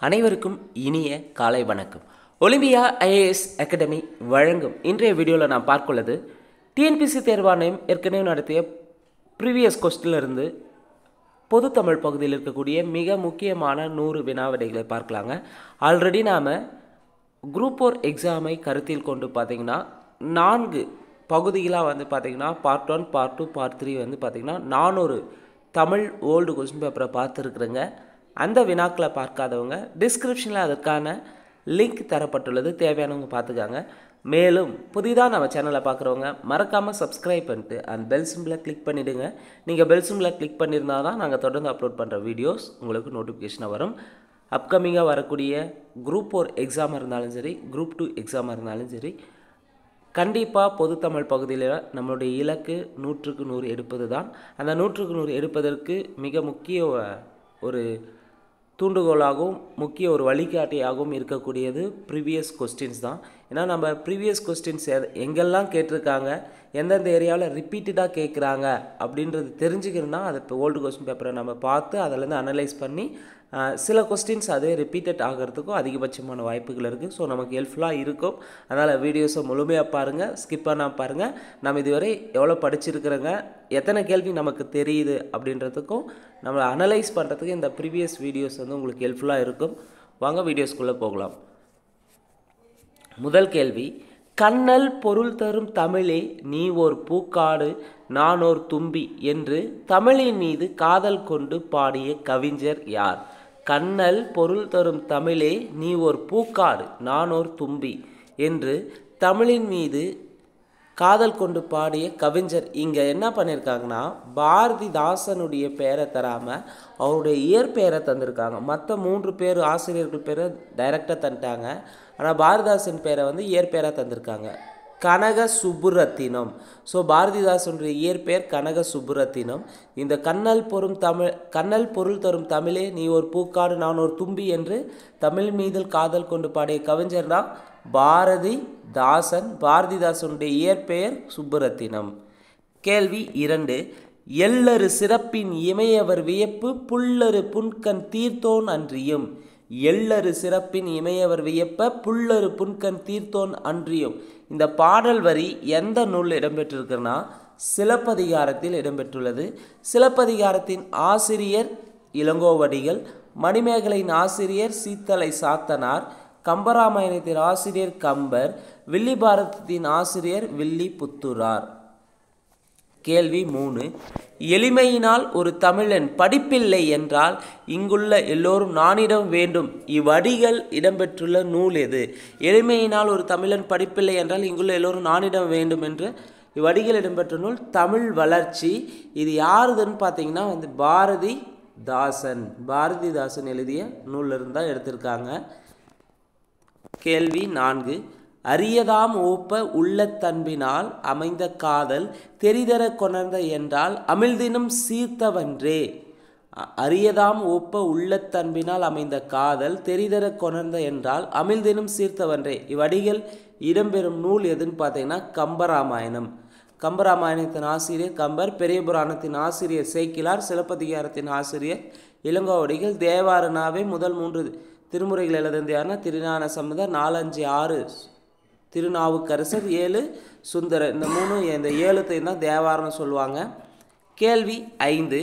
அனைவருக்கும் இனிய காலை வணக்கம். ஒலிம்பியா ஐஏஎஸ் அகாடமி வழங்கும் இன்றைய வீடியோவில் நான் பார்க்குள்ளது டிஎன்பிசி தேர்வாணையம் ஏற்கனவே நடத்திய ப்ரீவியஸ் கொஸ்டினிலிருந்து பொது தமிழ் பகுதியில் இருக்கக்கூடிய மிக முக்கியமான 100 வினாவிடைகளை பார்க்கலாங்க. ஆல்ரெடி நாம் குரூப் 4 எக்ஸாமை கருத்தில் கொண்டு பார்த்திங்கன்னா 4 பகுதிகளாக பார்த்திங்கன்னா பார்ட் 1, பார்ட் 2, பார்ட் 3 பார்த்திங்கன்னா 400 தமிழ் ஓல்டு கொஸ்டின் பேப்பரை பார்த்துருக்குறேங்க. அந்த வினாக்களை பார்க்காதவங்க டிஸ்கிரிப்ஷனில் அதற்கான லிங்க் தரப்பட்டுள்ளது, தேவையானவங்க பார்த்துக்காங்க. மேலும் புதிதாக நம்ம சேனலை பார்க்குறவங்க மறக்காமல் சப்ஸ்கிரைப் பண்ணிட்டு அந்த பெல் சிம்பிளை கிளிக் பண்ணிவிடுங்க. நீங்கள் பெல் சிம்பிளை கிளிக் பண்ணியிருந்தால் தான் நாங்கள் தொடர்ந்து அப்லோட் பண்ணுற வீடியோஸ் உங்களுக்கு நோட்டிஃபிகேஷனாக வரும். அப்கமிங்காக வரக்கூடிய குரூப் 4 எக்ஸாமாக இருந்தாலும் சரி, குரூப் 2 எக்ஸாமாக இருந்தாலும் சரி, கண்டிப்பாக பொதுத்தமிழ் பகுதியில் நம்மளுடைய இலக்கு 100க்கு 100 எடுப்பது தான். அந்த 100க்கு 100 எடுப்பதற்கு மிக முக்கிய ஒரு தூண்டுகோலாகவும் முக்கிய ஒரு வழிகாட்டியாகவும் இருக்கக்கூடியது ப்ரீவியஸ் கொஸ்டின்ஸ் தான். ஏன்னா நம்ம ப்ரீவியஸ் கொஸ்டின்ஸ் எங்கெல்லாம் கேட்டிருக்காங்க, எந்தெந்த ஏரியாவில் ரிப்பீட்டடாக கேட்குறாங்க அப்படின்றது தெரிஞ்சுக்கணுன்னா அது இப்போ ஓல்டு கொஸ்டின் பேப்பரை நம்ம பார்த்து அதிலேருந்து அனலைஸ் பண்ணி சில கொஸ்டின்ஸ் அதே ரிப்பீட்டட் ஆகிறதுக்கும் அதிகபட்சமான வாய்ப்புகள் இருக்குது. ஸோ நமக்கு ஹெல்ப்ஃபுல்லாக இருக்கும். அதனால் வீடியோஸை முழுமையாக பாருங்கள், ஸ்கிப் பண்ணால் பாருங்கள். நம்ம இதுவரை எவ்வளோ படிச்சிருக்கிறோங்க, எத்தனை கேள்வி நமக்கு தெரியுது அப்படின்றதுக்கும் நம்ம அனலைஸ் பண்ணுறதுக்கு இந்த ப்ரீவியஸ் வீடியோஸ் உங்களுக்கு ஹெல்ப்ஃபுல்லாக இருக்கும். வாங்க வீடியோஸ்குள்ளே போகலாம். முதல் கேள்வி, கண்ணல் பொருள் தரும் தமிழே நீ ஓர் பூக்காடு நான் ஓர் தும்பி என்று தமிழின் மீது காதல் கொண்டு பாடிய கவிஞர் யார்? கண்ணல் பொருள் தரும் தமிழே நீ ஓர் பூக்காடு நான் ஓர் தும்பி என்று தமிழின் மீது காதல் கொண்டு பாடிய கவிஞர். இங்கே என்ன பண்ணியிருக்காங்கன்னா, பாரதிதாசனுடைய பேரை தராமல் அவருடைய இயற்பெயரை தந்திருக்காங்க. மற்ற 3 பேர் ஆசிரியர்கள் பேரை டைரெக்டாக தந்துட்டாங்க. ஆனால் பாரதிதாசன் பேரை இயற்பெயராக தந்திருக்காங்க, கனக சுப்புரத்தினம். ஸோ பாரதிதாசனுடைய இயற்பெயர் கனக சுப்புரத்தினம். இந்த கண்ணல் பொருள் தரும் தமிழே நீ ஒரு பூக்காடு நான் ஒரு தும்பி என்று தமிழ் மீது காதல் கொண்டு பாடிய கவிஞர் தான் பாரதிதாசன். பாரதிதாசனுடைய இயற்பெயர் சுப்புரத்தினம். கேள்வி 2, எல்லரு சிறப்பின் இமையவர் வியப்பு புல்லரு புன்கண் தீர்த்தோன் அன்றியும். எல்லரு சிறப்பின் இமையவர் வியப்ப புல்லரு புன்கண் தீர்த்தோன் அன்றியும். இந்த பாடல் வரி எந்த நூல் இடம்பெற்றிருக்குன்னா சிலப்பதிகாரத்தில் இடம்பெற்றுள்ளது. சிலப்பதிகாரத்தின் ஆசிரியர் இளங்கோவடிகள், மணிமேகலையின் ஆசிரியர் சீத்தலை சாத்தனார், கம்பராமாயணத்தின் ஆசிரியர் கம்பர், வில்லி பாரதத்தின் ஆசிரியர் வில்லி புத்துரார். கேள்வி 3, எளிமையினால் ஒரு தமிழன் படிப்பில்லை என்றால் இங்குள்ள எல்லோரும் நானிடம் வேண்டும் இவ்வடிகள் இடம்பெற்றுள்ள நூல் எது? எளிமையினால் ஒரு தமிழன் படிப்பில்லை என்றால் இங்குள்ள எல்லோரும் நானிடம் வேண்டும் என்று இவ்வடிகள் இடம்பெற்ற நூல் தமிழ் வளர்ச்சி. இது யாருதுன்னு பார்த்தீங்கன்னா பாரதிதாசன் எழுதிய நூலிலிருந்து தான் எடுத்திருக்காங்க. கேள்வி 4, அரியதாம் ஓப்ப உள்ளத்தன்பினால் அமைந்த காதல் தெரிதர கொணர்ந்த என்றால் அமிழ்தினும் சீர்த்தவன்றே. அரியதாம் ஓப்ப உள்ளத்தன்பினால் அமைந்த காதல் தெரிதர கொணர்ந்த என்றால் அமிழ்தினும் சீர்த்தவன்றே. இவ்வடிகள் இடம்பெறும் நூல் எதுன்னு பார்த்தீங்கன்னா கம்பராமாயணம். கம்பராமாயணத்தின் ஆசிரியர் கம்பர், பெரிய புராணத்தின் ஆசிரியர் சேக்கிலார், சிலப்பதிகாரத்தின் ஆசிரியர் இளங்கோவடிகள், தேவாரனாவே முதல் 3 திருமுறைகள் எழுதியார்னா திருஞான சம்பந்தர், 4, 5, 6 திருநாவுக்கரசர், 7 சுந்தரர். இந்த 7 தான் தேவாரம் சொல்லுவாங்க. கேள்வி 5,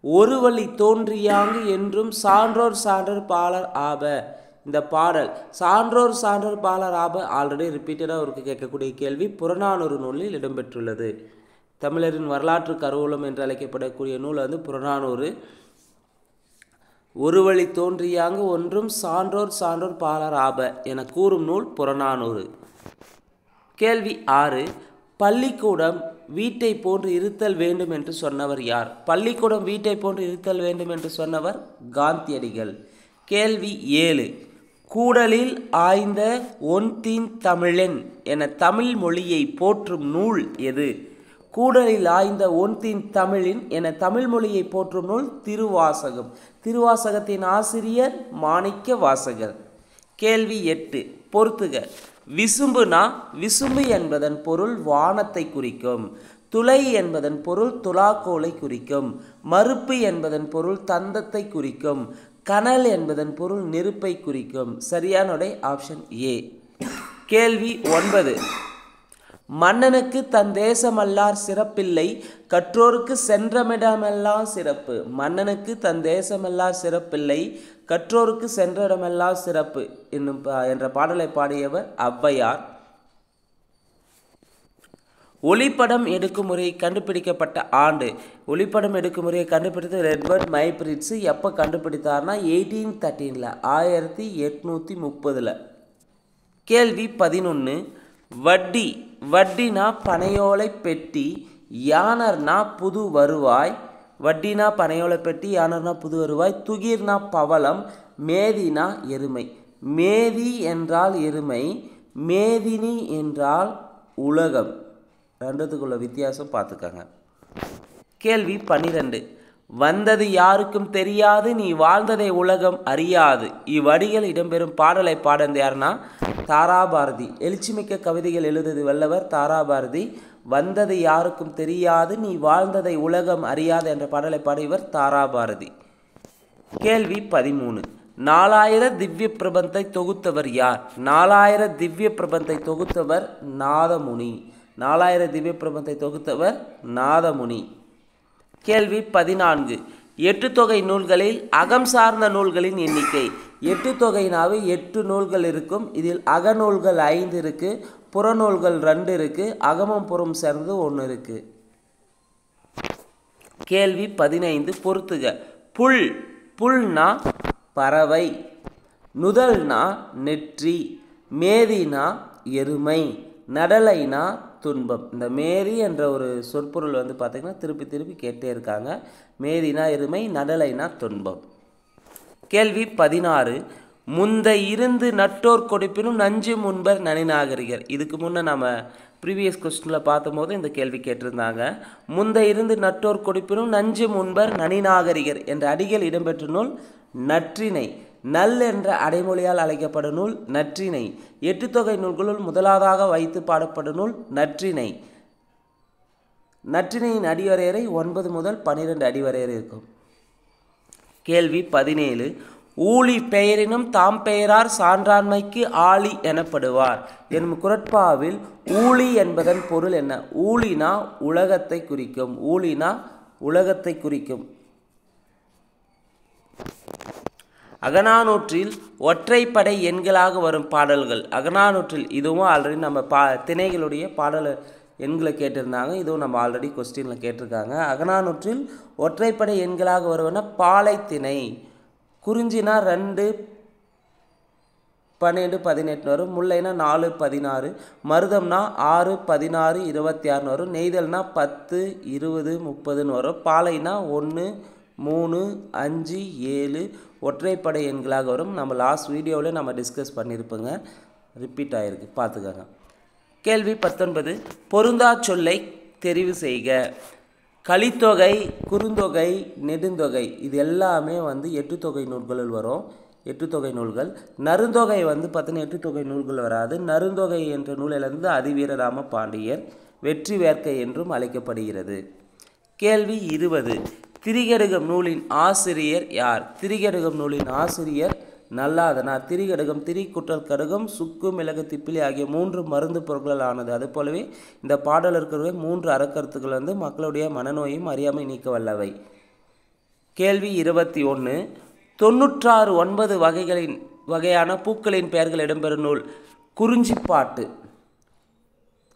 ஒரு வழி தோன்றியாங்கு என்றும் சான்றோர் சான்றர் பாலர் ஆப. இந்த பாடல் சான்றோர் சான்றர் பாலர் ஆப ஆல்ரெடி ரிப்பீட்டடாக அவருக்கு கேட்கக்கூடிய கேள்வி. புறநானூறு நூலில் இடம்பெற்றுள்ளது. தமிழரின் வரலாற்று கருவூலம் என்று அழைக்கப்படக்கூடிய நூல் புறநானூறு. ஒரு வழி தோன்றியாங்கு ஒன்றும் சான்றோர் சான்றோர் பாலர் ஆப என கூறும் நூல் புறநானூறு. கேள்வி 6, பள்ளிக்கூடம் வீட்டை போன்று இருத்தல் வேண்டும் என்று சொன்னவர் யார்? பள்ளிக்கூடம் வீட்டை போன்று இருத்தல் வேண்டும் என்று சொன்னவர் காந்தியடிகள். கேள்வி 7, கூடலில் ஆய்ந்த ஒன்தின் தமிழன் என தமிழ் மொழியை போற்றும் நூல் எது? கூடலில் ஆய்ந்த ஒன்தின் தமிழின் என தமிழ் மொழியை போற்றும் நூல் திருவாசகம். திருவாசகத்தின் ஆசிரியர் மாணிக்க வாசகர். கேள்வி 8, பொறுத்துக. விசும்புனா விசும்பு என்பதன் பொருள் வானத்தை குறிக்கும். துளை என்பதன் பொருள் துலாக்கோலை குறிக்கும். மறுப்பு என்பதன் பொருள் தந்தத்தை குறிக்கும். கனல் என்பதன் பொருள் நெருப்பை குறிக்கும். சரியான விடை ஆப்ஷன் ஏ. கேள்வி 9. மன்னனுக்கு தன் தேசமல்லார் சிறப்பில்லை, கற்றோருக்கு சென்றமிடமெல்லாம் சிறப்பு. மன்னனுக்கு தன் தேசமல்லார் சிறப்பில்லை, கற்றோருக்கு சென்ற இடமெல்லாம் சிறப்பு என்ற பாடலை பாடியவர் ஔவையார். ஒளிப்படம் எடுக்கும் முறையை கண்டுபிடிக்கப்பட்ட ஆண்டு. ஒளிப்படம் எடுக்கும் முறையை கண்டுபிடித்தது எட்வர்ட் மைப்ரிட்ஸ். எப்போ கண்டுபிடித்தார்னா 1813, 1830. கேள்வி 11. வட்டி. வட்டினா பனையோலை பெட்டி, யானர்னா புது வருவாய். வட்டினா பனையோலை பெட்டி, யானர்னா புது வருவாய். துகிர்னா பவளம், மேதினா எருமை. மேதி என்றால் எருமை, மேதினி என்றால் உலகம். ரெண்டுத்துக்குள்ள வித்தியாசம் பார்த்துக்கங்க. கேள்வி 12. வந்தது யாருக்கும் தெரியாது, நீ வாழ்ந்ததை உலகம் அறியாது. இவ்வடிகள் இடம்பெறும் பாடலை பாடந்து யாருன்னா தாராபாரதி. எழுச்சிமிக்க கவிதைகள் எழுதுவது வல்லவர் தாராபாரதி. வந்தது யாருக்கும் தெரியாது, நீ வாழ்ந்ததை உலகம் அறியாது என்ற பாடலை பாடியவர் தாராபாரதி. கேள்வி 13. 4000 திவ்ய பிரபந்தை தொகுத்தவர் யார்? 4000 திவ்ய பிரபந்தை தொகுத்தவர் நாதமுனி. 4000 திவ்ய பிரபந்தை தொகுத்தவர் நாதமுனி. கேள்வி 14. 8 தொகை நூல்களில் அகம் சார்ந்த நூல்களின் எண்ணிக்கை. 8 தொகைனாவே 8 நூல்கள் இருக்கும். இதில் அகநூல்கள் 5 இருக்கு, புறநூல்கள் 2 இருக்கு, அகமும் புறம் சேர்ந்து 1 இருக்கு. கேள்வி 15. பொறுத்துக. புல். புல்னா பறவை, நுதல்னா நெற்றி, மேதினா எருமை, நடலைனா துன்பம். இந்த மேதி என்ற ஒரு சொற்பொருள் பார்த்திங்கன்னா திருப்பி திருப்பி கேட்டே இருக்காங்க. மேதினா எருமை, நடலைனா துன்பம். கேள்வி 16. முந்த இருந்து நட்டோர் கொடுப்பினும் நஞ்சு முன்பர் நனிநாகரிகர். இதுக்கு முன்னே நம்ம ப்ரீவியஸ் கொஸ்டினில் பார்த்தபோது இந்த கேள்வி கேட்டிருந்தாங்க. முந்த இருந்து நட்டோர் கொடுப்பினும் நஞ்சு முன்பர் நனிநாகரிகர் என்ற அடிகள் இடம்பெற்ற நூல் நற்றிணை. நல் என்ற அடைமொழியால் அழைக்கப்படும் நூல் நற்றிணை. 8 தொகை நூல்களுள் முதலாவதாக வைத்து பாடப்படும் நூல் நற்றிணை. நற்றிணையின் அடிவரையறை 9 முதல் 12 அடிவரையறை இருக்கும். கேள்வி 17. ஊழி பெயரினும் தாம் பெயரார் சான்றாண்மைக்கு ஆழி எனப்படுவார் எனும் குறட்பாவில் ஊழி என்பதன் பொருள் என்ன? ஊழினா உலகத்தை குறிக்கும். ஊழினா உலகத்தை குறிக்கும். அகநானூற்றில் ஒற்றைப்படை எண்களாக வரும் பாடல்கள். அகநானூற்றில் இதுவும் ஆல்ரெடி நம்ம திணைகளுடைய பாடல் எண்களை கேட்டிருந்தாங்க. இதுவும் நம்ம ஆல்ரெடி கொஸ்டினில் கேட்டிருக்காங்க. அகநானூற்றில் ஒற்றைப்படை எண்களாக வருவன பாலை திணை. குறிஞ்சினா 2, 12, 18 வரும். முல்லைனா 4, 16. மருதம்னா 6, 16, 26 வரும். நெய்தல்னா 10, 20, 30 வரும். பாலைனா 1, 3, 5, 7 ஒற்றைப்படை எண்களாக வரும். நம்ம லாஸ்ட் வீடியோவில் நம்ம டிஸ்கஸ் பண்ணியிருப்போங்க, ரிப்பீட் ஆகிருக்கு, பார்த்துக்கோங்க. கேள்வி 19. பொருந்தா சொல்லை தெரிவு செய்க. கலித்தொகை, குறுந்தொகை, நெடுந்தொகை இது எல்லாமே 8 தொகை நூல்களில் வரும். 8 தொகை நூல்கள். நறுந்தொகை பார்த்தீங்கன்னா 8 தொகை நூல்கள் வராது. நறுந்தொகை என்ற நூலிலிருந்து அதிவீரராம பாண்டியர் வெற்றி வேர்க்கை என்றும் அழைக்கப்படுகிறது. கேள்வி 20. திரிகடுகம் நூலின் ஆசிரியர் யார்? திரிகடுகம் நூலின் ஆசிரியர் நல்லாதனார். திரிகடுகம் திரி குற்றல் கடுகம் சுக்கு மிளகு திப்பிலி ஆகிய 3 மருந்து பொருட்கள் ஆனது. அது போலவே இந்த பாடல் இருக்கிற 3 அறக்கருத்துக்கள் மக்களுடைய மனநோயும் அறியாமை நீக்க வல்லவை. கேள்வி 21. 96 வகையான பூக்களின் பெயர்கள் இடம்பெறும் நூல் குறிஞ்சிப்பாட்டு.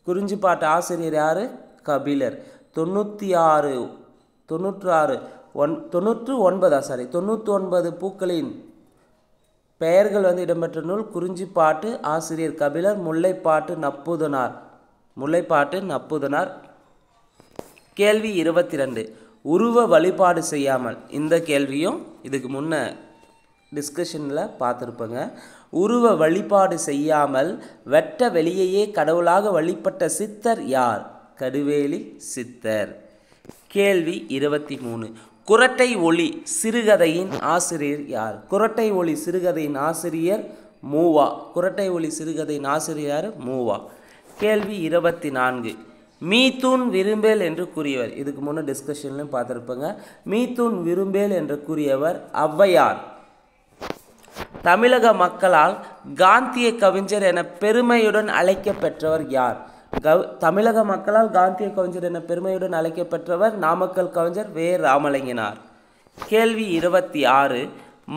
குறிஞ்சிப்பாட்டு ஆசிரியர் யார்? கபிலர். 99 பூக்களின் பெயர்கள் இடம்பெற்ற நூல் குறிஞ்சிப்பாட்டு, ஆசிரியர் கபிலர். முல்லைப்பாட்டு நப்புதனார். கேள்வி 22. உருவ வழிபாடு செய்யாமல். இந்த கேள்வியும் இதுக்கு முன்ன டிஸ்கஷனில் பார்த்துருப்பேங்க. உருவ வழிபாடு செய்யாமல் வெட்ட வெளியையே கடவுளாக வழிபட்ட சித்தர் யார்? கடுவேலி சித்தர். கேள்வி 23. குறட்டை ஒளி சிறுகதையின் ஆசிரியர் யார்? குறட்டை ஒளி சிறுகதையின் ஆசிரியர் மூவா. குறட்டை ஒளி சிறுகதையின் ஆசிரியர் மூவா. கேள்வி 24. மீத்தூன் விரும்பேல் என்று கூறியவர். இதுக்கு முன்னே டிஸ்கஷன்லையும் பார்த்துருப்பேங்க. மீத்தூன் விரும்பேல் என்று கூறியவர் ஔவையார். தமிழக மக்களால் காந்திய கவிஞர் என பெருமையுடன் அழைக்கப்பெற்றவர் யார்? தமிழக மக்களால் காந்திய கவிஞர் என பெருமையுடன் அழைக்கப்பெற்றவர் நாமக்கல் கவிஞர் வே. ராமலிங்கனார். கேள்வி 26.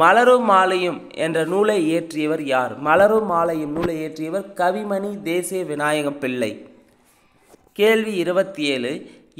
மலரும் மாலையும் என்ற நூலை இயற்றியவர் யார்? மலரும் மாலையும் நூலை இயற்றியவர் கவிமணி தேசிய விநாயகம் பிள்ளை. கேள்வி 27.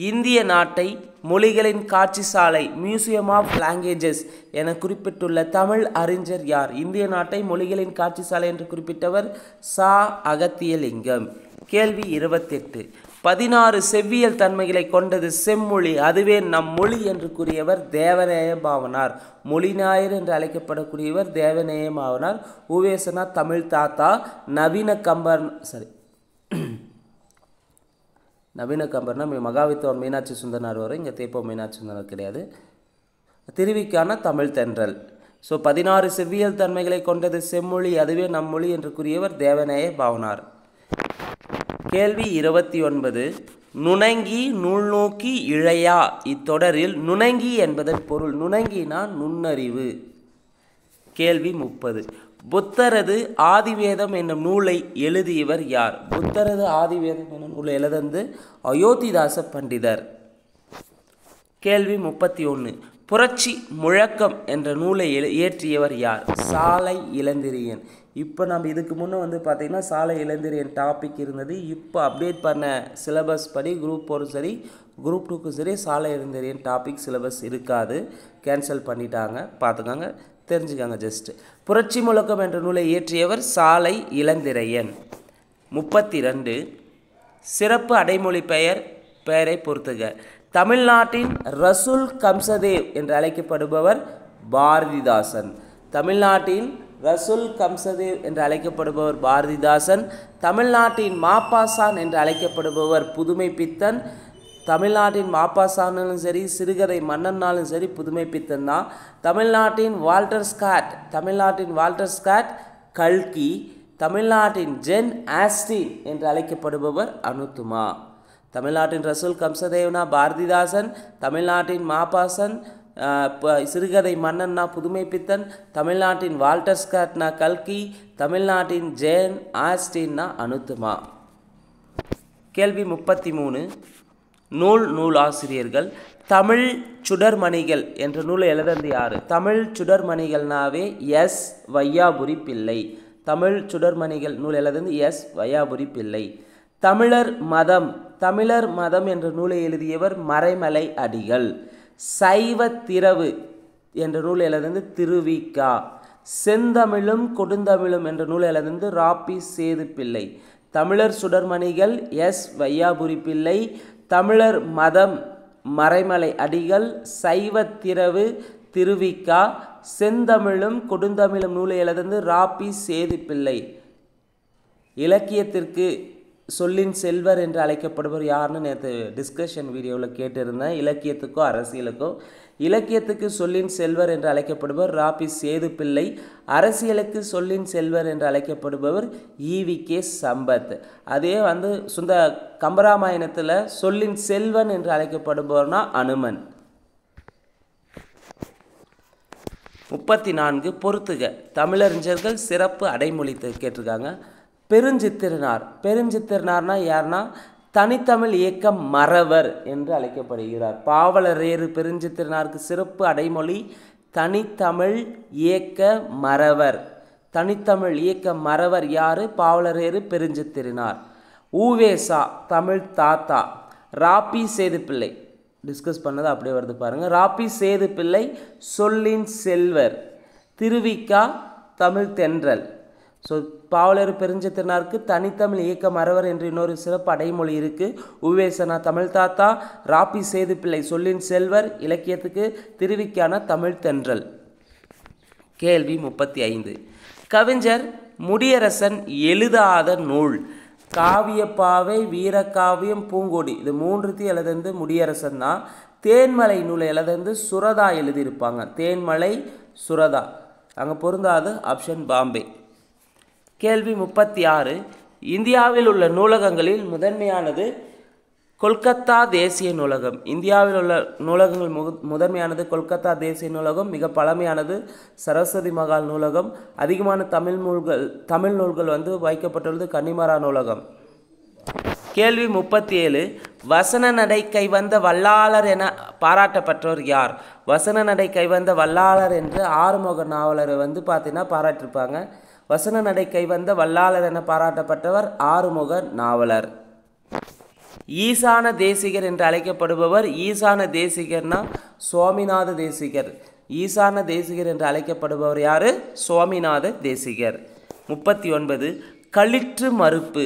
இந்திய நாட்டை மொழிகளின் காட்சி சாலை மியூசியம் ஆஃப் லாங்குவேஜஸ் என குறிப்பிட்டுள்ள தமிழ் அறிஞர் யார்? இந்திய நாட்டை மொழிகளின் காட்சி சாலை என்று குறிப்பிட்டவர் சா. அகத்தியலிங்கம். கேள்வி 28. 16 செவ்வியல் தன்மைகளை கொண்டது செம்மொழி, அதுவே நம் மொழி என்று கூறியவர் தேவநேய பாவனார். மொழிநாயர் என்று அழைக்கப்படக்கூடியவர் தேவநேய பாவனார். உவேசனா தமிழ் தாத்தா. நவீன கம்பர்னா மகாவித்வான் மீனாட்சி சுந்தரனார் வரும். இங்கே தேப்போ மீனாட்சி சுந்தரனார் கிடையாது. திருவிக்கான தமிழ் தென்றல். ஸோ 16 செவ்வியல் தன்மைகளை கொண்டது செம்மொழி, அதுவே நம் மொழி என்று கூறியவர் தேவநேய பாவனார். கேள்வி 29. நுணங்கி நூல்நோக்கி இழையா இத்தொடரில் நுணங்கி என்பதன் பொருள்? நுணங்கினா நுண்ணறிவு. கேள்வி 30. புத்தரது ஆதிவேதம் என்னும் நூலை எழுதியவர் யார்? புத்தரது ஆதிவேதம் என்னும் நூலை எழுதந்து அயோத்திதாச பண்டிதர். கேள்வி 31. புரட்சி முழக்கம் என்ற நூலை இயற்றியவர் யார்? சாலை இளந்திரியன். இப்போ நம்ம இதுக்கு முன்னே பார்த்திங்கன்னா சாலை இளந்திரியன் டாபிக் இருந்தது. இப்போ அப்டேட் பண்ண சிலபஸ் படி குரூப் 4 சரி குரூப் 2க்கு சரி சாலை இளந்திரியன் டாபிக் சிலபஸ் இருக்காது, கேன்சல் பண்ணிட்டாங்க. பார்த்துக்காங்க, தெரிஞ்சுக்காங்க. ஜஸ்ட் புரட்சி முழக்கம் என்ற நூலை இயற்றியவர் சாலை இளந்திரையன். 32. சிறப்பு அடைமொழி பெயரை பொறுத்துக. தமிழ்நாட்டின் ரசூல் கம்சதேவ் என்று அழைக்கப்படுபவர் பாரதிதாசன். தமிழ்நாட்டின் ரசூல் கம்சதேவ் என்று அழைக்கப்படுபவர் பாரதிதாசன். தமிழ்நாட்டின் மாப்பாசான் என்று அழைக்கப்படுபவர் புதுமை பித்தன். தமிழ்நாட்டின் மாப்பாசானாலும் சரி சிறுகதை மன்னன்னாலும் சரி புதுமை பித்தன் தான். தமிழ்நாட்டின் வால்டர் ஸ்காட் கல்கி. தமிழ்நாட்டின் ஜென் ஆஸ்டின் என்று அழைக்கப்படுபவர் அனுத்துமா. தமிழ்நாட்டின் ரசூல் கம்சதேவ்னா பாரதிதாசன். தமிழ்நாட்டின் மாப்பாசன் சிறுகதை மன்னன்னா புதுமை பித்தன். தமிழ்நாட்டின் வால்டர் ஸ்காட்னா கல்கி. தமிழ்நாட்டின் ஜென் ஆஸ்டின்னா அனுத்துமா. கேள்வி 33. நூலாசிரியர்கள். தமிழ் சுடர்மணிகள் என்ற நூலை எழுதந்து யார்? தமிழ் சுடர்மணிகள்னாவே எஸ். வையாபுரி பிள்ளை. தமிழ் சுடர்மணிகள் நூல் எழுதந்து எஸ். வையாபுரி பிள்ளை. தமிழர் மதம் என்ற நூலை எழுதியவர் மறைமலை அடிகள். சைவ திரவு என்ற நூல் எழுதந்து திருவிக்கா. செந்தமிழும் கொடுந்தமிழும் என்ற நூல் எழுதந்து ராப்பி சேது பிள்ளை. தமிழர் சுடர்மணிகள் எஸ். வையாபுரி பிள்ளை. தமிழர் மதம் மறைமலை அடிகள். சைவ திரவு திருவிக்கா. செந்தமிழும் கொடுந்தமிழும் நூலை எழுதந்து ராப்பி சேது பிள்ளை. இலக்கியத்திற்கு சொல்லின் செல்வர் என்று அழைக்கப்படுவர் யாருன்னு நேற்று டிஸ்கஷன் வீடியோவில் கேட்டிருந்தேன். இலக்கியத்துக்கோ அரசியலுக்கோ. இலக்கியத்துக்கு சொல்லின் செல்வர் என்று அழைக்கப்படுபவர் ராப்பி சேது பிள்ளை. அரசியலுக்கு சொல்லின் செல்வர் என்று அழைக்கப்படுபவர் ஈ.வி.கே. சம்பத். அதே கம்பராமாயணத்தில் சொல்லின் செல்வன் என்று அழைக்கப்படுபவர்னா அனுமன். 34. பொறுத்துக. தமிழறிஞர்கள் சிறப்பு அடைமொழி கேட்டிருக்காங்க. பெருஞ்சித்திரனார்னா யாருன்னா தனித்தமிழ் இயக்கம் மறவர் என்று அழைக்கப்படுகிறார். பாவலரேறு பெருஞ்சித்திரனாருக்கு சிறப்பு அடைமொழி தனித்தமிழ் இயக்க மறவர். தனித்தமிழ் இயக்க மறவர் யாரு? பாவலரேறு பெருஞ்சித்திரனார். ஊவேசா தமிழ் தாத்தா. ராப்பி சேது பிள்ளை டிஸ்கஸ் பண்ணது அப்படியே வருது பாருங்க. ராப்பி சேது பிள்ளை சொல்லின் செல்வர். திருவிக்கா தமிழ் தென்றல். ஸோ பாவலர் பெருஞ்சித்திரனாருக்கு தனித்தமிழ் இயக்க மறவர் என்று இன்னொரு சிறப்பு அடைமொழி இருக்குது. உவேசனா தமிழ் தாத்தா. ராப்பி சேது பிள்ளை சொல்லின் செல்வர். இலக்கியத்துக்கு திருவிக்கான தமிழ் தென்றல். கேள்வி 35. கவிஞர் முடியரசன் எழுதாத நூல். காவியப்பாவை, வீரக்காவியம், பூங்கொடி. இது மூன்றுத்தையும் எழுதந்து முடியரசன் தான். தேன்மலை நூலை எழுதந்து சுரதா எழுதியிருப்பாங்க. தேன்மலை சுரதா. அங்கே பொருந்தாது ஆப்ஷன் பாம்பே. கேள்வி 36. இந்தியாவில் உள்ள நூலகங்களில் முதன்மையானது கொல்கத்தா தேசிய நூலகம். இந்தியாவில் உள்ள நூலகங்கள் முதன்மையானது கொல்கத்தா தேசிய நூலகம். மிக பழமையானது சரஸ்வதி மகால் நூலகம். அதிகமான தமிழ் நூல்கள் வைக்கப்பட்டுள்ளது கன்னிமரா நூலகம். கேள்வி 37. வசன நடை கைவந்த வல்லாளர் என பாராட்டப்பட்டவர் யார்? வசன நடை கைவந்த வல்லாளர் என்று ஆறுமுக நாவலரை பார்த்தீங்கன்னா பாராட்டியிருப்பாங்க. வசன நடை கைவந்த வல்லாளர் என பாராட்டப்பட்டவர் ஆறுமுக நாவலர். ஈசான தேசிகர் என்று அழைக்கப்படுபவர் ஈசான தேசிகர்னா சுவாமிநாத தேசிகர். ஈசான தேசிகர் என்று அழைக்கப்படுபவர் யாரு? சுவாமிநாத தேசிகர். 39. களிற்று மறுப்பு.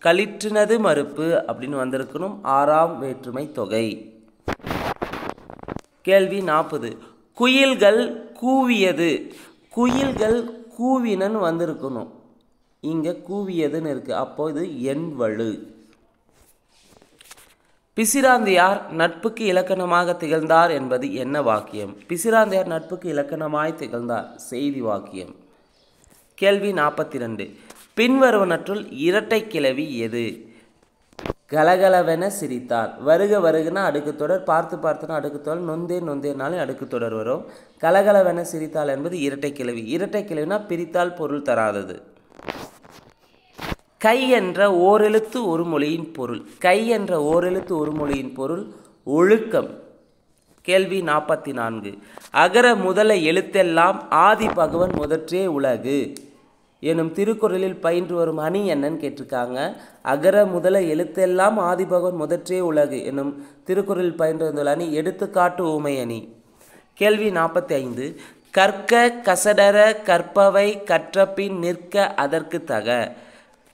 களிற்றினது மறுப்பு அப்படின்னு வந்திருக்கணும். 6ஆம் வேற்றுமை தொகை. கேள்வி 40. குயில்கள் கூவியது. குயில்கள் கூவினன்னு வந்திருக்கணும். இங்கே கூவியதுன்னு இருக்கு. அப்போ இது எண் வலு. பிசிராந்தையார் நட்புக்கு இலக்கணமாக திகழ்ந்தார் என்பது என்ன வாக்கியம்? பிசிராந்தையார் நட்புக்கு இலக்கணமாய் திகழ்ந்தார் செய்தி வாக்கியம். கேள்வி 42. பின்வருவனற்றுள் இரட்டை கிளவி எது? கலகலவென சிரித்தார். வருக வருகனா அடுக்கு தொடர், பார்த்து பார்த்துனா அடுக்கு தொடர், நொந்தே நொந்தேனாலும் அடுக்கு தொடர் வரும். கலகலவென சிரித்தால் என்பது இரட்டை கிளவி. இரட்டை கிளவினா பிரித்தால் பொருள் தராதது. கை என்ற ஓரெழுத்து ஒரு மொழியின் பொருள். கை என்ற ஓரெழுத்து ஒரு மொழியின் பொருள் ஒழுக்கம். கேள்வி 44. அகர முதல எழுத்தெல்லாம் ஆதி பகவன் முதற்றே உலகு எனும் திருக்குறளில் பயின்று வரும் அணி என்னன்னு கேட்டிருக்காங்க. அகர முதல எழுத்தெல்லாம் ஆதி பகவன் முதற்றே உலகு எனும் திருக்குறளில் பயின்று வந்துள்ள அணி எடுத்துக்காட்டு ஊமை அணி. கேள்வி 45. கற்க கசடர கற்பவை கற்றபின் நிற்க அதற்கு தக.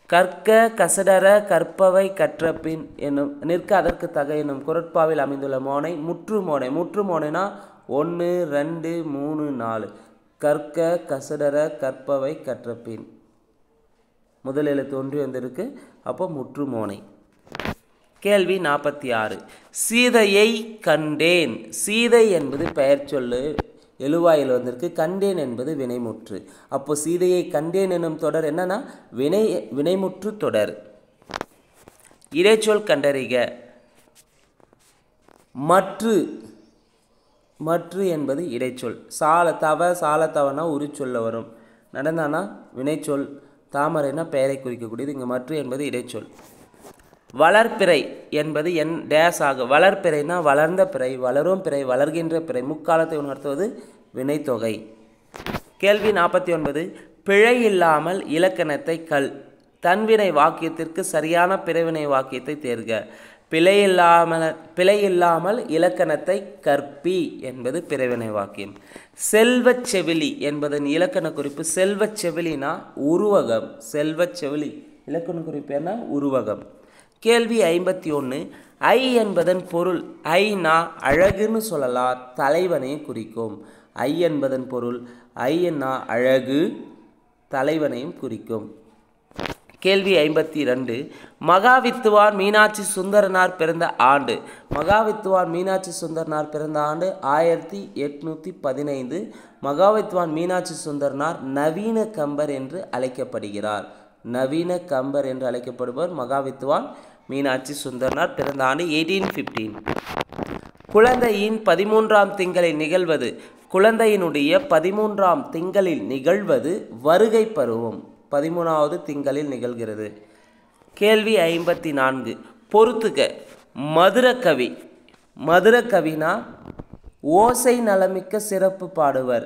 கற்க கசடர கற்பவை கற்றபின் என்னும் நிற்க அதற்கு தக என்னும் குரட்பாவில் அமைந்துள்ள மோனை முற்று மோனை. முற்று மோனைனா 1 2 3 4. கற்க கசடர கற்பவை கற்றபின் முதல் எழுத்து ஒன்று வந்திருக்கு. அப்போ முற்று மோனை. கேள்வி 46. சீதையை கண்டேன். சீதை என்பது பெயர் சொல்லு எழுவாயில் வந்திருக்கு. கண்டேன் என்பது வினைமுற்று. அப்போ சீதையை கண்டேன் என்னும் தொடர் என்னன்னா வினைமுற்று தொடர். இடைச்சொல் கண்டறிக. மற்று. மற்று என்பது இடைச்சொல். சாலத்தவனா உரிச்சொல்ல வரும். நடந்தானா வினைச்சொல். தாமரைனா பெயரை குறிக்கக்கூடியது. இங்கே மற்று என்பது இடைச்சொல். வளர்பிறை என்பது என் டேஸ் ஆகும். வளர்பிறைனா வளர்ந்த பிறை, வளரும் பிறை, வளர்கின்ற பிறை, முக்காலத்தை உணர்த்துவது வினைத்தொகை. கேள்வி 49. பிழை இல்லாமல் இலக்கணத்தை கல். தன்வினை வாக்கியத்திற்கு சரியான பிறவினை வாக்கியத்தை தேர்க. பிழை இல்லாமல் இலக்கணத்தை கற்பி என்பது பிறவினை வாக்கியம். செல்வச் செவிலி என்பதன் இலக்கண குறிப்பு. செல்வச் செவிலினா உருவகம். செல்வச் செவிலி இலக்கண குறிப்பு என்ன? உருவகம். கேள்வி 51. ஐ என்பதன் பொருள். ஐனா அழகுன்னு சொல்லலாம், தலைவனையும் குறிக்கும். ஐ என்பதன் பொருள் ஐனா அழகு, தலைவனையும் குறிக்கும். கேள்வி 52. மகாவித்துவான் மீனாட்சி சுந்தரனார் பிறந்த ஆண்டு. மகாவித்துவான் மீனாட்சி சுந்தரனார் பிறந்த ஆண்டு 1815. மகாவித்துவான் மீனாட்சி சுந்தரனார் நவீன கம்பர் என்று அழைக்கப்படுகிறார். நவீன கம்பர் என்று அழைக்கப்படுபவர் மகாவித்துவான் மீனாட்சி சுந்தரனார். பிறந்த ஆண்டு 1815. குழந்தையின் 13ஆம் திங்களில் நிகழ்வது. குழந்தையினுடைய 13ஆம் திங்களில் நிகழ்வது வருகை பருவம். 13வது திங்களில் நிகழ்கிறது. கேள்வி 54. பொறுத்துக. மதுரகவி. மதுரகவினா ஓசை நலமிக்க சிறப்பு பாடுவர்.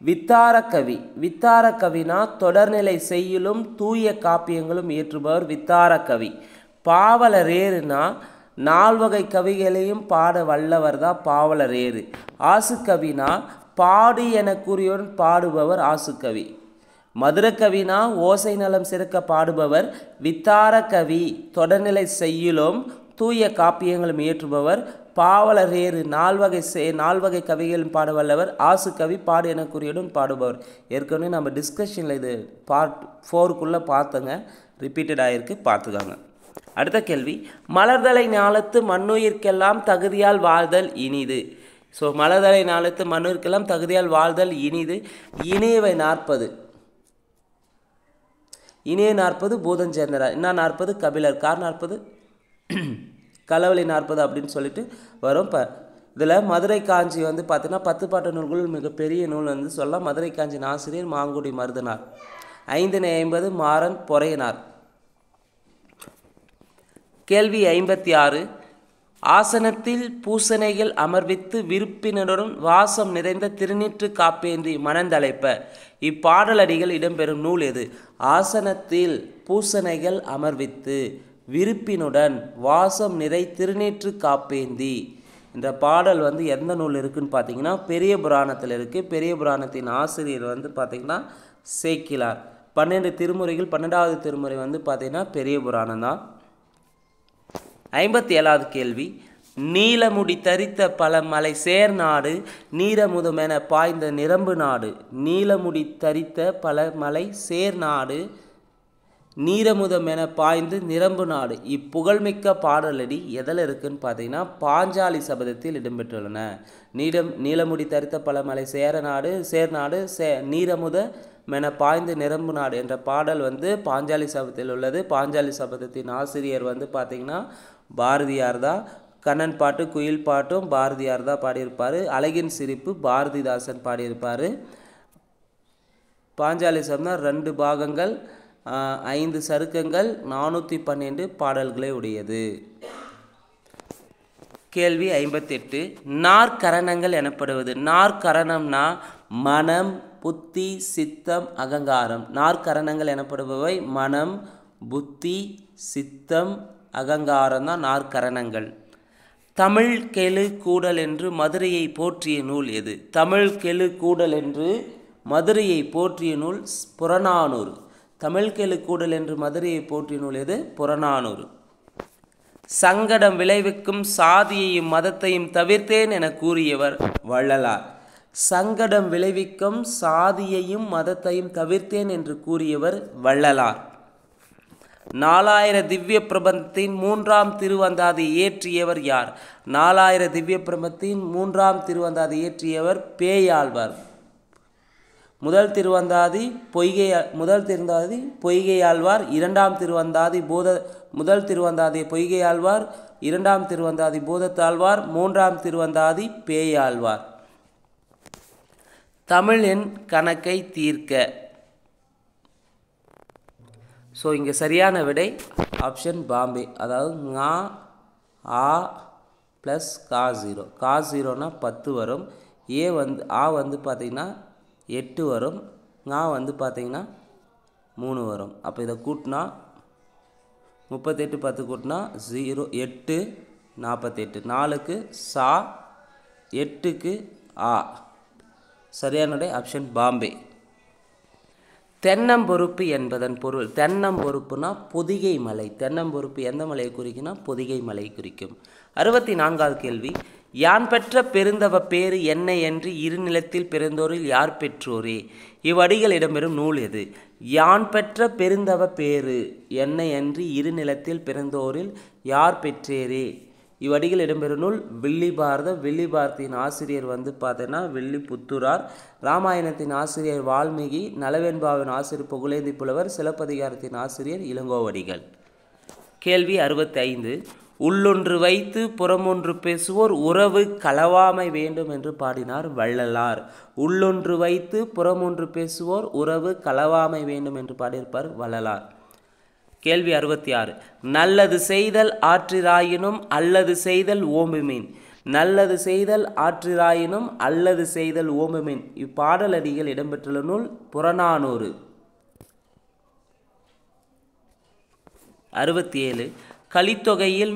வித்தாரக்கவி. வித்தாரக்கவினா தொடர்நிலை செய்யுளும் தூய காப்பியங்களும் இயற்றுபவர் வித்தாரக்கவி. பாவலரேறுனா 4 வகை கவிகளையும் பாட வல்லவர் தான் பாவலரேறு. ஆசுக்கவினா பாடு என கூறியுடன் பாடுபவர் ஆசுக்கவி. மதுரக்கவினா ஓசை நலம் சிறக்க பாடுபவர். வித்தாரக்கவி தொடர்நிலை செய்யுளும் தூய காப்பியங்களும் இயற்றுபவர். பாவலரேறு 4 வகை கவிகளும் பாட வல்லவர். ஆசுக்கவி பாடு என குறியுடன் பாடுபவர். ஏற்கனவே நம்ம டிஸ்கஷனில் இது பார்ட் 4க்குள்ளே பார்த்தங்க, ரிப்பீட்டட் ஆகிருக்கு, பார்த்துக்காங்க. அடுத்த கேள்வி. மலர்தலை ஞாலத்து மண்ணுயிர்க்கெல்லாம் தகுதியால் வாழ்தல் இனிது. ஸோ மலர்தலை ஞாலத்து மண்ணுயிர்க்கெல்லாம் தகுதியால் வாழ்தல் இனிது. இனியவை 40. இனிய 40 பூதஞ்சேர்ந்தரார். என்ன 40? கபிலர். கார் 40 களவழி 40 அப்படின்னு சொல்லிட்டு வரும். இப்போ இதில் மதுரை காஞ்சி வந்து பார்த்தீங்கன்னா 10 பாட்டு நூல்களுள் மிகப்பெரிய நூல் வந்து சொல்லலாம். மதுரை காஞ்சியின் ஆசிரியர் மாங்குடி மருதனார். 550 மாறன் பொறையனார். கேள்வி 56. ஆசனத்தில் பூசணைகள் அமர்வித்து விருப்பினருடன் வாசம் நிறைந்த திருநீற்று காப்பேந்தி மணந்தழைப்ப இப்பாடலடிகள் இடம்பெறும் நூல் எது? ஆசனத்தில் பூசணைகள் அமர்வித்து விருப்பினுடன் வாசம் நிறை திருநீற்று காப்பேந்தி என்ற பாடல் வந்து எந்த நூல் இருக்குன்னு பார்த்தீங்கன்னா பெரிய புராணத்தில் இருக்குது. பெரிய புராணத்தின் ஆசிரியர் வந்து பார்த்திங்கன்னா சேக்கிலார். 12 திருமுறைகள் 12வது திருமுறை வந்து பார்த்திங்கன்னா பெரிய புராணம் தான். 57வது கேள்வி. நீலமுடி தரித்த பல மலை சேர்நாடு நீரமுதமென பாய்ந்த நிரம்பு நாடு. நீலமுடி தரித்த பல மலை சேர்நாடு நீரமுதமென பாய்ந்து நிரம்பு நாடு இப்புகழ்மிக்க பாடலடி எதில் இருக்குன்னு பார்த்தீங்கன்னா பாஞ்சாலி சபதத்தில் இடம்பெற்றுள்ளன. நீலமுடி தரித்த பல மலை சேர்நாடு நீரமுத மென பாய்ந்து நிரம்பு நாடு என்ற பாடல் வந்து பாஞ்சாலி சபதத்தில் உள்ளது. பாஞ்சாலி சபதத்தின் ஆசிரியர் வந்து பார்த்திங்கன்னா பாரதியார் தான். கண்ணன் பாட்டு குயில் பாட்டும் பாரதியார் தான் பாடியிருப்பார். அழகின் சிரிப்பு பாரதிதாசன் பாடியிருப்பார். பாஞ்சாலி சபதம் 2 பாகங்கள் 5 சருக்கங்கள் 412 பாடல்களை உடையது. கேள்வி 58. நாற்கரணங்கள் எனப்படுவது. நாற்கரணம்னா மனம், புத்தி, சித்தம், அகங்காரம். நாற்கரணங்கள் எனப்படுபவை மனம், புத்தி, சித்தம், அகங்காரம் தான் நாற்கரணங்கள். தமிழ் கெழு கூடல் என்று மதுரையை போற்றிய நூல் எது? தமிழ் கெழு கூடல் என்று மதுரையை போற்றிய நூல் புறநானூறு. தமிழ் கெழு கூடல் என்று மதுரையை போற்றிய நூல் எது? புறநானூறு. சங்கடம் விளைவிக்கும் சாதியையும் மதத்தையும் தவிர்த்தேன் என கூறியவர் வள்ளலார். சங்கடம் விளைவிக்கும் சாதியையும் மதத்தையும் தவிர்த்தேன் என்று கூறியவர் வள்ளலார். 4000 திவ்ய பிரபந்தத்தின் 3ஆம் திருவந்தாதி இயற்றியவர் யார்? 4000 திவ்ய பிரபந்தத்தின் 3ஆம் திருவந்தாதி இயற்றியவர் பேயாழ்வார். முதல் திருவந்தாதி பொய்கையாழ்வார், முதல் திருவந்தாதி பொய்கையாழ்வார், 2ஆம் திருவந்தாதி பூதத்தாழ்வார், 3ஆம் திருவந்தாதி பேயாழ்வார். தமிழின் கணக்கை தீர்க்க. ஸோ இங்கே சரியான விடை ஆப்ஷன் பாம்பே. அதாவது ஙா ஆ ப்ளஸ் கா 0. கா 0னா 10 வரும். ஆ வந்து பார்த்திங்கன்னா 8 வரும். ஙா வந்து பார்த்திங்கன்னா 3 வரும். அப்போ இதை கூட்டினா 38 10 கூட்டினா 0 8 48. 4க்கு சா 8க்கு ஆ. சரியான விடை ஆப்ஷன் பாம்பே. தென்னம்பொறுப்பு என்பதன் பொருள். தென்னம்பொறுப்புனா பொதிகை மலை. தென்னம்பொறுப்பு எந்த மலையை குறிக்குன்னா பொதிகை மலை குறிக்கும். 64வது கேள்வி. யான் பெற்ற பெருந்தவ பேறு என்ன என்று இருநிலத்தில் பிறந்தோரில் யார் பெற்றோரே? இவ்வடிகள் இடம்பெறும் நூல் எது? யான் பெற்ற பெருந்தவ பேறு என்ன என்று இருநிலத்தில் பிறந்தோரில் யார் பெற்றேரே? இவ்வடிகள் இடம்பெறும் நூல் வில்லிபாரதம். வில்லிபாரதியின் ஆசிரியர் வந்து பார்த்தீங்கன்னா வில்லிபுத்தூரார். ராமாயணத்தின் ஆசிரியர் வால்மீகி. நலவெண்பாவின் ஆசிரியர் புகழேந்தி புலவர். சிலப்பதிகாரத்தின் ஆசிரியர் இளங்கோவடிகள். கேள்வி 65. உள்ளொன்று வைத்து புறமொன்று பேசுவோர் உறவு களவாமை வேண்டும் என்று பாடினார் வள்ளலார். உள்ளொன்று வைத்து புறமொன்று பேசுவோர் உறவு களவாமை வேண்டும் என்று பாடியிருப்பார் வள்ளலார். கேள்வி 66. நல்லது செய்தல் ஆற்றிராயினும் அல்லது செய்தல் ஓம்புமீன். நல்லது செய்தல் ஆற்றிராயினும் அல்லது செய்தல் ஓம்புமீன் இப்பாடலடிகள் இடம்பெற்றுள்ள நூல் புறநானூறு. 67. கலித்தொகையில்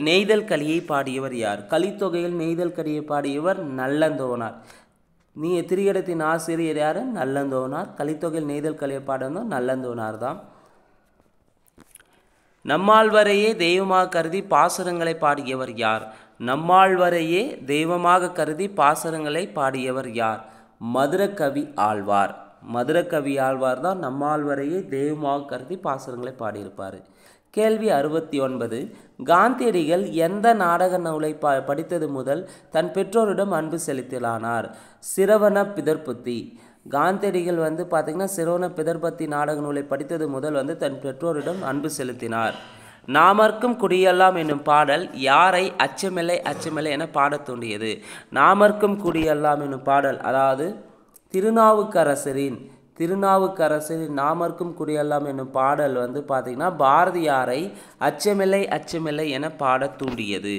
நெய்தல் கலியை பாடியவர் யார்? கலித்தொகையில் நெய்தல் கலியை பாடியவர் நல்லந்தோனார். திரிகடத்தின் ஆசிரியர் யார்? நல்லந்தோனார். கலித்தொகையில் நெய்தல் கலியை பாடுவதும் நல்லந்தோனார் தான். நம்மாழ்வரையே தெய்வமாக கருதி பாசுரங்களை பாடியவர் யார்? நம்மாழ்வரையே தெய்வமாக கருதி பாசுரங்களை பாடியவர் யார்? மதுரகவி ஆழ்வார். மதுரகவி ஆழ்வார் தான் நம்மாழ்வரையே தெய்வமாக கருதி பாசுரங்களை பாடியிருப்பார். கேள்வி 69. காந்தியடிகள் எந்த நாடக நூலை படித்தது முதல் தன் பெற்றோரிடம் அன்பு செலுத்தலானார்? சிரவண பிதர்புத்தி. காந்தியடிகள் வந்து பார்த்திங்கன்னா சிரவண பிதர்பத்தி நாடக நூலை படித்தது முதல் வந்து தன் பெற்றோரிடம் அன்பு செலுத்தினார். நாமர்க்கும் குடியெல்லாம் என்னும் பாடல் யாரை அச்சமில்லை அச்சமில்லை என பாடத் தூண்டியது? நாமர்க்கும் குடியெல்லாம் என்னும் பாடல் அதாவது திருநாவுக்கரசரின் நாமர்க்கும் குடியெல்லாம் என்னும் பாடல் வந்து பார்த்திங்கன்னா பாரதியாரை அச்சமில்லை அச்சமில்லை என பாடத் தூண்டியது.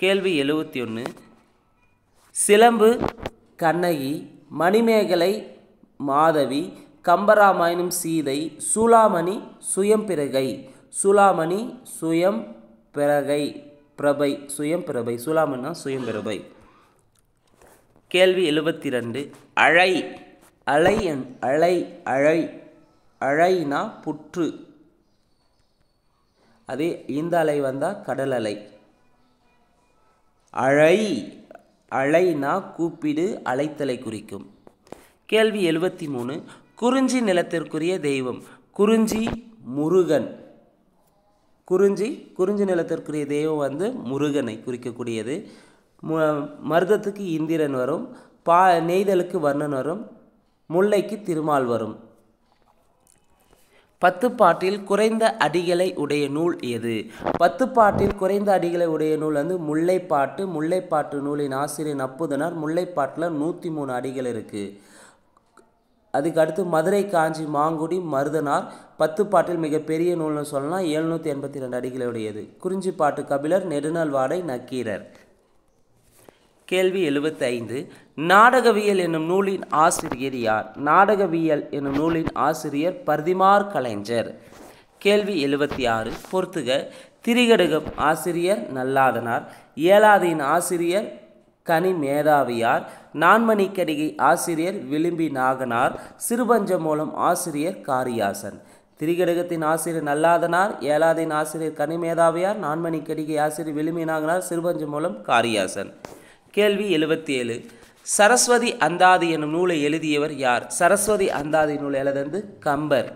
கேள்வி 71. சிலம்பு கண்ணகி, மணிமேகலை மாதவி, கம்பராமாயணம் சீதை, சூளாமணி சுயம்பிரகை. சூளாமணினா சுயம்பிரபை. கேள்வி 72. அழைனா புற்று, அதே இந்த அலை வந்தால் கடல் அலை. அழைனா கூப்பிடு, அழைத்தலை குறிக்கும். கேள்வி 73. குறிஞ்சி நிலத்திற்குரிய தெய்வம். குறிஞ்சி முருகன். குறிஞ்சி நிலத்திற்குரிய தெய்வம் வந்து முருகனை குறிக்கக்கூடியது. மருதத்துக்கு இந்திரன் வரும், நெய்தலுக்கு வர்ணன் வரும், முல்லைக்கு திருமால் வரும். 10 பாட்டில் குறைந்த அடிகளை உடைய நூல் எது? 10 பாட்டில் குறைந்த அடிகளை உடைய நூல் வந்து முல்லைப்பாட்டு. முல்லைப்பாட்டு நூலின் ஆசிரியர் நப்புதனார். முல்லைப்பாட்டில் 103 அடிகள் இருக்குது. அதுக்கு அடுத்து மதுரை காஞ்சி மாங்குடி மருதனார். 10 பாட்டில் மிகப்பெரிய நூல்னு சொல்லலாம், 782 அடிகளை உடையது. குறிஞ்சி பாட்டு கபிலர், நெடுநாள் வாடை நக்கீரர். கேள்வி 75. நாடகவியல் என்னும் நூலின் ஆசிரியர் யார்? நாடகவியல் என்னும் நூலின் ஆசிரியர் பர்திமார் கலைஞர். கேள்வி 76. பொறுத்துக. திரிகடுகம் ஆசிரியர் நல்லாதனார். ஏலாதியின் ஆசிரியர் கனி மேதாவியார். நான்மணிக்கடிகை ஆசிரியர் விளிம்பி நாகனார். சிறுபஞ்சமூலம் ஆசிரியர் காரியாசன். திரிகடுகத்தின் ஆசிரியர் நல்லாதனார், ஏலாதியின் ஆசிரியர் கனி மேதாவியார், நான்மணிக்கடிகை ஆசிரியர் விளிம்பி நாகனார், சிறுபஞ்சமூலம் காரியாசன். கேள்வி 77. சரஸ்வதி அந்தாதி என்னும் நூலை எழுதியவர் யார்? சரஸ்வதி அந்தாதி நூல் எழுதந்து கம்பர்.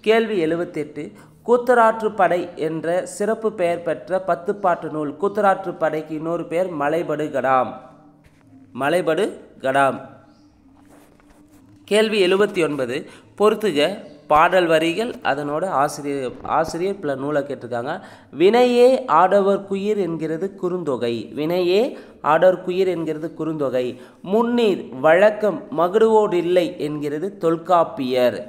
கேள்வி 78. கூத்தராற்றுப்படை என்ற சிறப்பு பெயர் பெற்ற 10 பாட்டு நூல். கூத்தராற்றுப்படைக்கு இன்னொரு பெயர் மலைபடு கடாம். கேள்வி 79. பொறுத்துக. பாடல் வரிகள், அதனோட ஆசிரியர் பல நூலை கேட்டிருக்காங்க. வினையே ஆடவர்க்குயிர் என்கிறது குறுந்தொகை. முன்னீர் வழக்கம் மகுடுவோடு இல்லை என்கிறது தொல்காப்பியர்.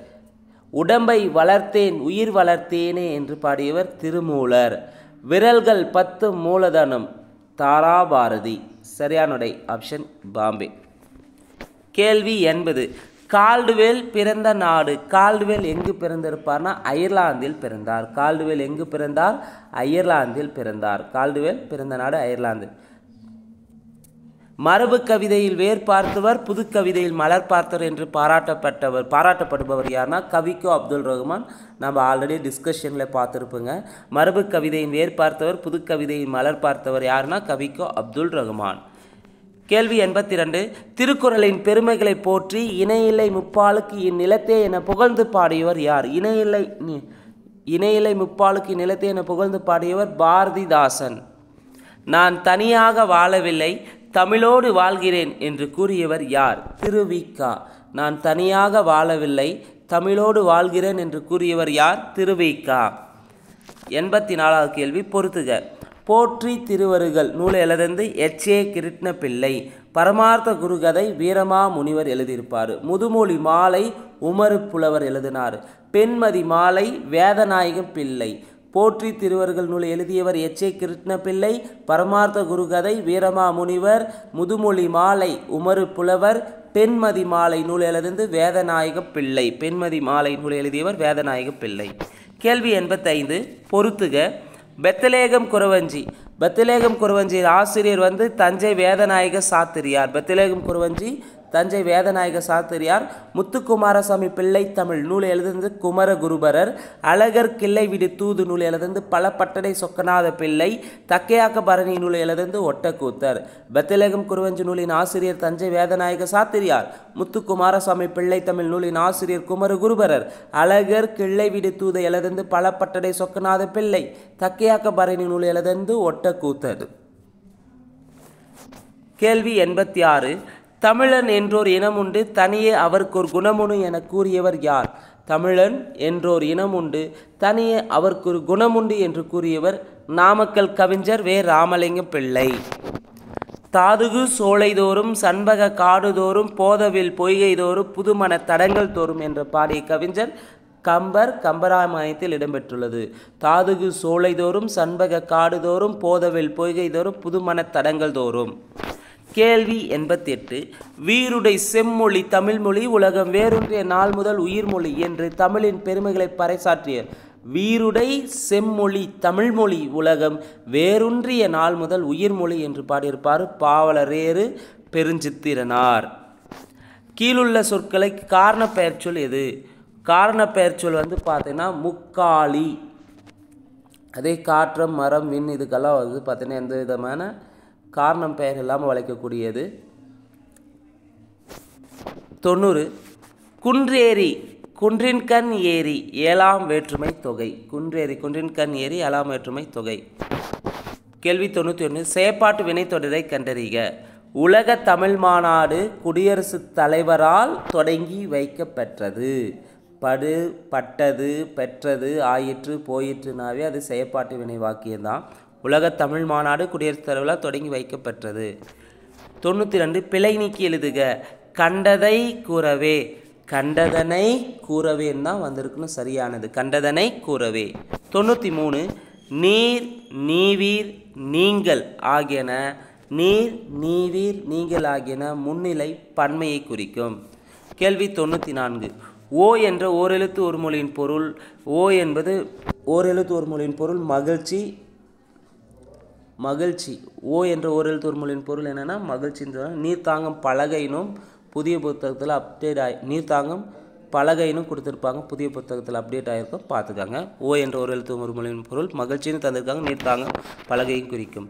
உடம்பை வளர்த்தேன் உயிர் வளர்த்தேனே என்று பாடியவர் திருமூலர். விரல்கள் 10 மூலதனம் தாராபாரதி. சரியானடை ஆப்ஷன் பாம்பே. கேள்வி 80. கால்டுவேல் பிறந்த நாடு. கால்டுவேல் எங்கு பிறந்திருப்பார்னா அயர்லாந்தில் பிறந்தார். கால்டுவேல் எங்கு பிறந்தார்? அயர்லாந்தில் பிறந்தார். கால்டுவேல் பிறந்த நாடு அயர்லாந்து. மரபு கவிதையில் வேர் பார்த்தவர், புது கவிதையில் மலர் பார்த்தவர் என்று பாராட்டப்படுபவர் யார்னா கவிக்கோ அப்துல் ரஹ்மான். நம்ம ஆல்ரெடி டிஸ்கஷனில் பார்த்துருப்போங்க. மரபு கவிதையின் வேர் பார்த்தவர், புது கவிதையில் மலர் பார்த்தவர் யாருன்னா கவிக்கோ அப்துல் ரஹ்மான். கேள்வி 82. திருக்குறளின் பெருமைகளை போற்றி இணையில்லை முப்பாலுக்கு இந்நிலத்தே என புகழ்ந்து பாடியவர் யார்? இணையில்லை முப்பாலுக்கு இந்நிலத்தே என புகழ்ந்து பாடியவர் பாரதிதாசன். நான் தனியாக வாழவில்லை, தமிழோடு வாழ்கிறேன் என்று கூறியவர் யார்? திருவிக. நான் தனியாக வாழவில்லை, தமிழோடு வாழ்கிறேன் என்று கூறியவர் யார்? திருவிக. 84வது கேள்வி. பொறுத்துக. போற்றி திருவருகள் நூல் எழுதந்து எச்.ஏ. கிருஷ்ண பிள்ளை. பரமார்த்த குருகதை வீரமா முனிவர் எழுதியிருப்பார். முதுமொழி மாலை உமறு புலவர் எழுதினார். பெண்மதி மாலை வேதநாயகம் பிள்ளை. போற்றி திருவருகள் நூலை எழுதியவர் எச்.ஏ. கிருஷ்ண பிள்ளை. பரமார்த்த குருகதை வீரமா முனிவர். முதுமொழி மாலை உமறு புலவர். பெண்மதி மாலை நூல் எழுதந்து வேதநாயக பிள்ளை. பெண்மதி மாலை நூல் எழுதியவர் வேதநாயக பிள்ளை. கேள்வி 85. பொறுத்துக. பெத்தலேகம் குறவஞ்சி ஆசிரியர் வந்து தஞ்சை வேதநாயக சாத்திரியார். முத்துக்குமாரசாமி பிள்ளை தமிழ் நூல் எழுதந்து குமரகுருபரர். அழகர் கிள்ளை விடு தூது நூல் எழுதந்து பலப்பட்டடை சொக்கநாத பிள்ளை. தக்கையாக்க பரணி நூல் எழுதந்து ஒட்டக்கூத்தர். பெத்தலேகம் குறவஞ்சி நூலின் ஆசிரியர் தஞ்சை வேதநாயக சாத்திரியார். முத்துக்குமாரசாமி பிள்ளை தமிழ் நூலின் ஆசிரியர் குமரகுருபரர். அழகர் கிள்ளை விடு தூது எழுதந்து பலப்பட்டடை சொக்கநாத பிள்ளை. தக்கையாக்க பரணி நூல் எழுதந்து ஒட்டக்கூத்தர். கேள்வி 86. தமிழன் என்றோர் இனம் உண்டு, தனியே அவருக்கு ஒரு குணமுண்டு என கூறியவர் யார்? தமிழன் என்றோர் இனம் உண்டு, தனியே அவருக்கு ஒரு குணமுண்டு என்று கூறியவர் நாமக்கல் கவிஞர் வே. ராமலிங்கம் பிள்ளை. தாதுகு சோலைதோறும் சண்பக காடுதோறும் போதவில் பொய்கைதோறும் புதுமண தடங்கள் தோறும் என்று பாடிய கவிஞர் கம்பர். கம்பராமாயணத்தில் இடம்பெற்றுள்ளது. தாதுகு சோலைதோறும் சண்பக காடுதோறும் போதவில் பொய்கைதோறும் புதுமண தடங்கள் தோறும். கேள்வி 88. வீருடை செம்மொழி தமிழ்மொழி உலகம் வேரூன்றிய நாள் முதல் உயிர்மொழி என்று தமிழின் பெருமைகளை பறைசாற்றிய வீருடை செம்மொழி தமிழ்மொழி உலகம் வேரூன்றிய நாள் முதல் உயிர்மொழி என்று பாடியிருப்பார் பாவலரேறு பெருஞ்சித்திரனார். கீழுள்ள சொற்களை காரண பெயர்ச்சொல் எது? காரண பெயர்ச்சொல் பார்த்தீங்கன்னா முக்காலி. அதே காற்றம் மரம் விண் இதுக்கெல்லாம் பார்த்தீங்கன்னா எந்த விதமான காரணம் பெயர் இல்லாமல் வளைக்கக்கூடியது. 90. குன்றேறி குன்றின்கண் ஏரி ஏழாம் வேற்றுமை தொகை. குன்றேறி குன்றின்கண் ஏரி ஏழாம் வேற்றுமை தொகை. கேள்வி 91. செயற்பாட்டு வினைத்தொடரை கண்டறிக. உலக தமிழ் மாநாடு குடியரசுத் தலைவரால் தொடங்கி வைக்கப்பெற்றது. படு பட்டது பெற்றது ஆயிற்று போயிற்றுனாவே அது செயற்பாட்டு வினை வாக்கியம்தான். உலக தமிழ் மாநாடு குடியரசுத் தலைவரால் தொடங்கி வைக்கப்பெற்றது. 92. பிழை நீக்கி எழுதுக. கண்டதை கூறவே கண்டதனை கூறவேன்னு தான் வந்திருக்குன்னு சரியானது. கண்டதனை கூறவே. 93. நீர் நீவீர் நீங்கள் ஆகியன நீர் நீவீர் நீங்கள் ஆகியன முன்னிலை பன்மையை குறிக்கும். கேள்வி 94. ஓ என்ற ஓரெழுத்து ஒரு மொழியின் பொருள். ஓ என்பது ஓரெழுத்து ஒரு மொழியின் பொருள் மகிழ்ச்சி. மகிழ்ச்சி. ஓ என்ற ஓரெழுத்து ஒரு மொழியின் பொருள் என்னென்னா மகிழ்ச்சின்ற. நீர்த்தாங்கம் பலகைனும் புதிய புத்தகத்தில் அப்டேட் நீர்த்தாங்கம் பலகைனும் கொடுத்துருப்பாங்க. புதிய புத்தகத்தில் அப்டேட் ஆகிருக்கும், பார்த்துக்காங்க. ஓ என்ற ஒரு எழுத்து ஒரு மொழியின் பொருள் மகிழ்ச்சின்னு தந்திருக்காங்க. நீர்த்தாங்கம் பலகையும் குறிக்கும்.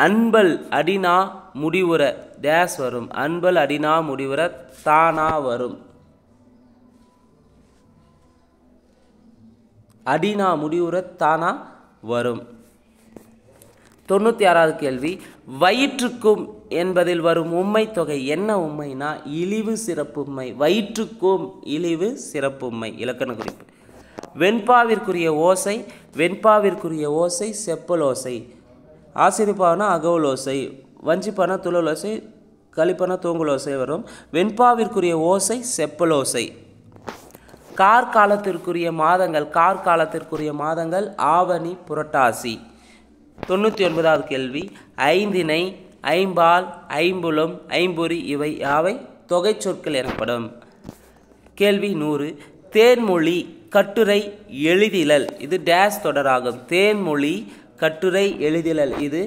அன்பல் அடினா முடிவுற டேஸ் வரும். அன்பல் அடினா முடிவுற தானா வரும். அடினா முடிவுற தானா வரும். 96வது கேள்வி. வயிற்றுக்கும் என்பதில் வரும் உம்மை தொகை என்ன உம்மைனா இழிவு சிறப்பும்மை. வயிற்றுக்கும் இழிவு சிறப்பும்மை. இலக்கண குறிப்பு. வெண்பாவிற்குரிய ஓசை. வெண்பாவிற்குரிய ஓசை செப்பலோசை. ஆசிரிப்பானா அகவலோசை. வஞ்சிப்பானா துளலோசை. கலிப்பானா தூங்குலோசை வரும். வெண்பாவிற்குரிய ஓசை செப்பலோசை. கார்காலத்திற்குரிய மாதங்கள். கார்காலத்திற்குரிய மாதங்கள் ஆவணி புரட்டாசி. 99வது கேள்வி. ஐந்திணை ஐம்பால் ஐம்புலம் ஐம்பொறி இவை யாவை தொகை சொற்கள் எனப்படும். கேள்வி 100. தேன்மொழி கட்டுரை எழுதிலல் இது டேஸ் தொடராகும். தேன்மொழி கட்டுரை எழுதிலல் இது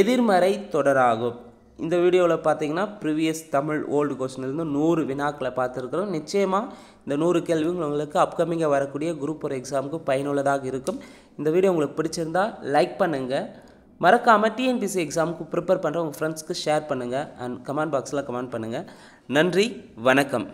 எதிர்மறை தொடராகும். இந்த வீடியோவில் பார்த்தீங்கன்னா ப்ரீவியஸ் தமிழ் ஓல்டு கொஸ்டின்லேருந்து 100 வினாக்களை பார்த்துருக்குறோம். நிச்சயமாக இந்த 100 கேள்விகள் உங்களுக்கு அப்கமிங்காக வரக்கூடிய குரூப் 1 எக்ஸாமுக்கு பயனுள்ளதாக இருக்கும். இந்த வீடியோ உங்களுக்கு பிடிச்சிருந்தால் லைக் பண்ணுங்கள். மறக்காமல் டிஎன்பிசி எக்ஸாமுக்கு ப்ரிப்பேர் பண்ணுற உங்கள் ஃப்ரெண்ட்ஸ்க்கு ஷேர் பண்ணுங்கள். அண்ட் கமெண்ட் பாக்ஸில் கமெண்ட் பண்ணுங்கள். நன்றி, வணக்கம்.